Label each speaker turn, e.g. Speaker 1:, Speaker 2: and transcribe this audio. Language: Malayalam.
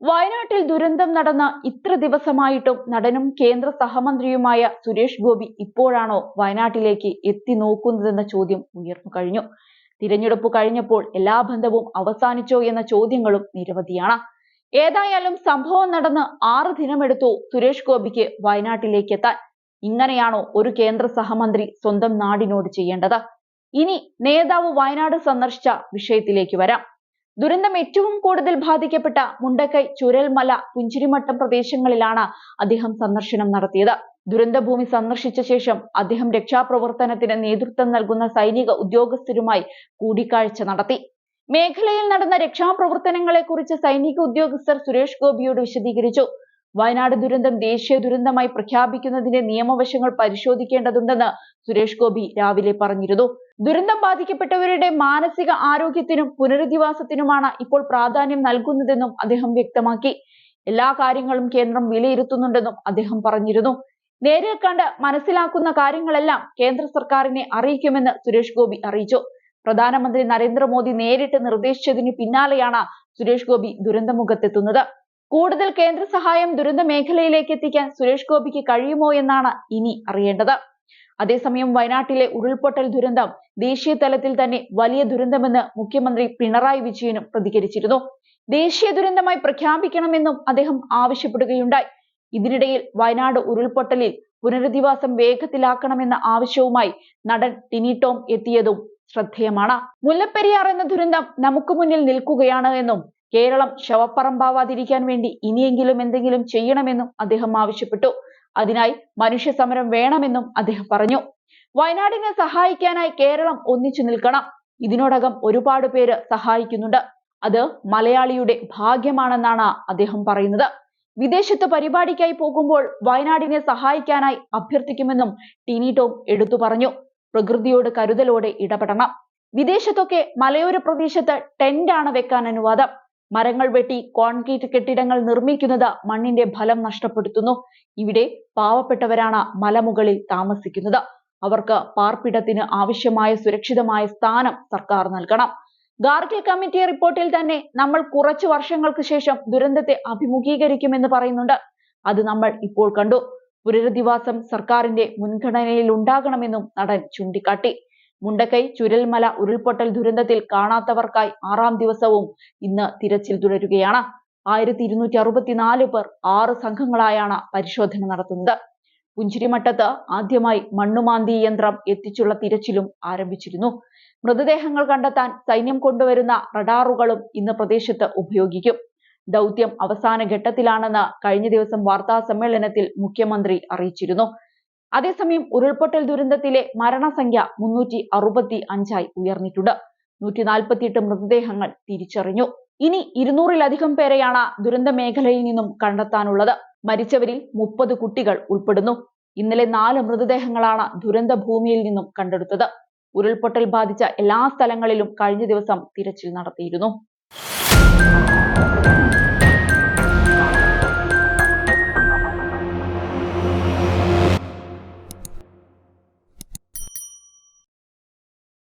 Speaker 1: വയനാട്ടിൽ ദുരന്തം നടന്ന ഇത്ര ദിവസമായിട്ടും നടനും കേന്ദ്ര സഹമന്ത്രിയുമായ സുരേഷ് ഗോപി ഇപ്പോഴാണോ വയനാട്ടിലേക്ക് എത്തി നോക്കുന്നതെന്ന ചോദ്യം ഉയർന്നു കഴിഞ്ഞു. തിരഞ്ഞെടുപ്പ് കഴിഞ്ഞപ്പോൾ എല്ലാ ബന്ധവും അവസാനിച്ചോ എന്ന ചോദ്യങ്ങളും നിരവധിയാണ്. ഏതായാലും സംഭവം നടന്ന് 6 ദിനമെടുത്തു സുരേഷ് ഗോപിക്ക് വയനാട്ടിലേക്ക് എത്താൻ. ഇങ്ങനെയാണോ ഒരു കേന്ദ്ര സഹമന്ത്രി സ്വന്തം നാടിനോട് ചെയ്യേണ്ടത്? ഇനി നേതാവ് വയനാട് സന്ദർശിച്ച വിഷയത്തിലേക്ക് വരാം. ദുരന്തം ഏറ്റവും കൂടുതൽ ബാധിക്കപ്പെട്ട മുണ്ടക്കൈ, ചുരൽമല, പുഞ്ചിരിമട്ടം പ്രദേശങ്ങളിലാണ് അദ്ദേഹം സന്ദർശനം നടത്തിയത്. ദുരന്തഭൂമി സന്ദർശിച്ച ശേഷം അദ്ദേഹം രക്ഷാപ്രവർത്തനത്തിന് നേതൃത്വം നൽകുന്ന സൈനിക ഉദ്യോഗസ്ഥരുമായി കൂടിക്കാഴ്ച നടത്തി. മേഖലയിൽ നടന്ന രക്ഷാപ്രവർത്തനങ്ങളെക്കുറിച്ച് സൈനിക ഉദ്യോഗസ്ഥർ സുരേഷ് ഗോപിയോട് വിശദീകരിച്ചു. വയനാട് ദുരന്തം ദേശീയ ദുരന്തമായി പ്രഖ്യാപിക്കുന്നതിന്റെ നിയമവശങ്ങൾ പരിശോധിക്കേണ്ടതുണ്ടെന്ന് സുരേഷ് ഗോപി രാവിലെ പറഞ്ഞിരുന്നു. ദുരന്തം ബാധിക്കപ്പെട്ടവരുടെ മാനസിക ആരോഗ്യത്തിനും പുനരധിവാസത്തിനുമാണ് ഇപ്പോൾ പ്രാധാന്യം നൽകുന്നതെന്നും അദ്ദേഹം വ്യക്തമാക്കി. എല്ലാ കാര്യങ്ങളും കേന്ദ്രം വിലയിരുത്തുന്നുണ്ടെന്നും അദ്ദേഹം പറഞ്ഞിരുന്നു. നേരിൽ കണ്ട് മനസ്സിലാക്കുന്ന കാര്യങ്ങളെല്ലാം കേന്ദ്ര സർക്കാരിനെ അറിയിക്കുമെന്ന് സുരേഷ് ഗോപി അറിയിച്ചു. പ്രധാനമന്ത്രി നരേന്ദ്രമോദി നേരിട്ട് നിർദ്ദേശിച്ചതിന് പിന്നാലെയാണ് സുരേഷ് ഗോപി ദുരന്തമുഖത്തെത്തുന്നത്. കൂടുതൽ കേന്ദ്ര സഹായം ദുരന്ത മേഖലയിലേക്ക് എത്തിക്കാൻ സുരേഷ് ഗോപിക്ക് കഴിയുമോ എന്നാണ് ഇനി അറിയേണ്ടത്. അതേസമയം വയനാട്ടിലെ ഉരുൾപൊട്ടൽ ദുരന്തം ദേശീയ തലത്തിൽ തന്നെ വലിയ ദുരന്തമെന്ന് മുഖ്യമന്ത്രി പിണറായി വിജയനും പ്രതികരിച്ചിരുന്നു. ദേശീയ ദുരന്തമായി പ്രഖ്യാപിക്കണമെന്നും അദ്ദേഹം ആവശ്യപ്പെടുകയുണ്ടായി. ഇതിനിടയിൽ വയനാട് ഉരുൾപൊട്ടലിൽ പുനരധിവാസം വേഗത്തിലാക്കണമെന്ന ആവശ്യവുമായി നടൻ ടിനി ടോം എത്തിയതും ശ്രദ്ധേയമാണ്. മുല്ലപ്പെരിയാർ എന്ന ദുരന്തം നമുക്ക് മുന്നിൽ നിൽക്കുകയാണ് എന്നും കേരളം ശവപ്പറമ്പാവാതിരിക്കാൻ വേണ്ടി ഇനിയെങ്കിലും എന്തെങ്കിലും ചെയ്യണമെന്നും അദ്ദേഹം ആവശ്യപ്പെട്ടു. അതിനായി മനുഷ്യ സമരം വേണമെന്നും അദ്ദേഹം പറഞ്ഞു. വയനാടിനെ സഹായിക്കാനായി കേരളം ഒന്നിച്ചു നിൽക്കണം. ഇതിനോടകം ഒരുപാട് പേര് സഹായിക്കുന്നുണ്ട്. അത് മലയാളിയുടെ ഭാഗ്യമാണെന്നാണ് അദ്ദേഹം പറയുന്നത്. വിദേശത്ത് പരിപാടിക്കായി പോകുമ്പോൾ വയനാടിനെ സഹായിക്കാനായി അഭ്യർത്ഥിക്കുമെന്നും ടിനി ടോം എടുത്തു പറഞ്ഞു. പ്രകൃതിയോട് കരുതലോടെ ഇടപെടണം. വിദേശത്തൊക്കെ മലയോര പ്രദേശത്ത് ടെന്റാണ് വെക്കാൻ അനുവാദം. മരങ്ങൾ വെട്ടി കോൺക്രീറ്റ് കെട്ടിടങ്ങൾ നിർമ്മിക്കുന്നത് മണ്ണിന്റെ ഫലം നഷ്ടപ്പെടുത്തുന്നു. ഇവിടെ പാവപ്പെട്ടവരാണ് മലമുകളിൽ താമസിക്കുന്നത്. അവർക്ക് പാർപ്പിടത്തിന് ആവശ്യമായ സുരക്ഷിതമായ സ്ഥാനം സർക്കാർ നൽകണം. ഗാർഗിൽ കമ്മിറ്റി റിപ്പോർട്ടിൽ തന്നെ നമ്മൾ കുറച്ചു വർഷങ്ങൾക്ക് ശേഷം ദുരന്തത്തെ അഭിമുഖീകരിക്കുമെന്ന് പറയുന്നുണ്ട്. അത് നമ്മൾ ഇപ്പോൾ കണ്ടു. പുനരധിവാസം സർക്കാരിന്റെ മുൻഗണനയിൽ ഉണ്ടാകണമെന്നും നടൻ ചൂണ്ടിക്കാട്ടി. മുണ്ടക്കൈ, ചുരൽമല ഉരുൾപൊട്ടൽ ദുരന്തത്തിൽ കാണാത്തവർക്കായി 6ാം ദിവസവും ഇന്ന് തിരച്ചിൽ തുടരുകയാണ്. 1264 പേർ 6 സംഘങ്ങളായാണ് പരിശോധന നടത്തുന്നത്. പുഞ്ചിരിമട്ടത്ത് ആദ്യമായി മണ്ണുമാന്തി യന്ത്രം എത്തിച്ചുള്ള തിരച്ചിലും ആരംഭിച്ചിരുന്നു. മൃതദേഹങ്ങൾ കണ്ടെത്താൻ സൈന്യം കൊണ്ടുവരുന്ന റഡാറുകളും ഇന്ന് പ്രദേശത്ത് ഉപയോഗിക്കും. ദൗത്യം അവസാന ഘട്ടത്തിലാണെന്ന് കഴിഞ്ഞ ദിവസം വാർത്താ സമ്മേളനത്തിൽ മുഖ്യമന്ത്രി അറിയിച്ചിരുന്നു. അതേസമയം ഉരുൾപൊട്ടൽ ദുരന്തത്തിലെ മരണസംഖ്യ 365 ഉയർന്നിട്ടുണ്ട്. 148 മൃതദേഹങ്ങൾ തിരിച്ചറിഞ്ഞു. ഇനി 200-ലധികം പേരെയാണ് ദുരന്ത മേഖലയിൽ നിന്നും കണ്ടെത്താനുള്ളത്. മരിച്ചവരിൽ 30 കുട്ടികൾ ഉൾപ്പെടുന്നു. ഇന്നലെ 4 മൃതദേഹങ്ങളാണ് ദുരന്ത ഭൂമിയിൽ നിന്നും കണ്ടെടുത്തത്. ഉരുൾപൊട്ടൽ ബാധിച്ച എല്ലാ സ്ഥലങ്ങളിലും കഴിഞ്ഞ ദിവസം തിരച്ചിൽ നടത്തിയിരുന്നു.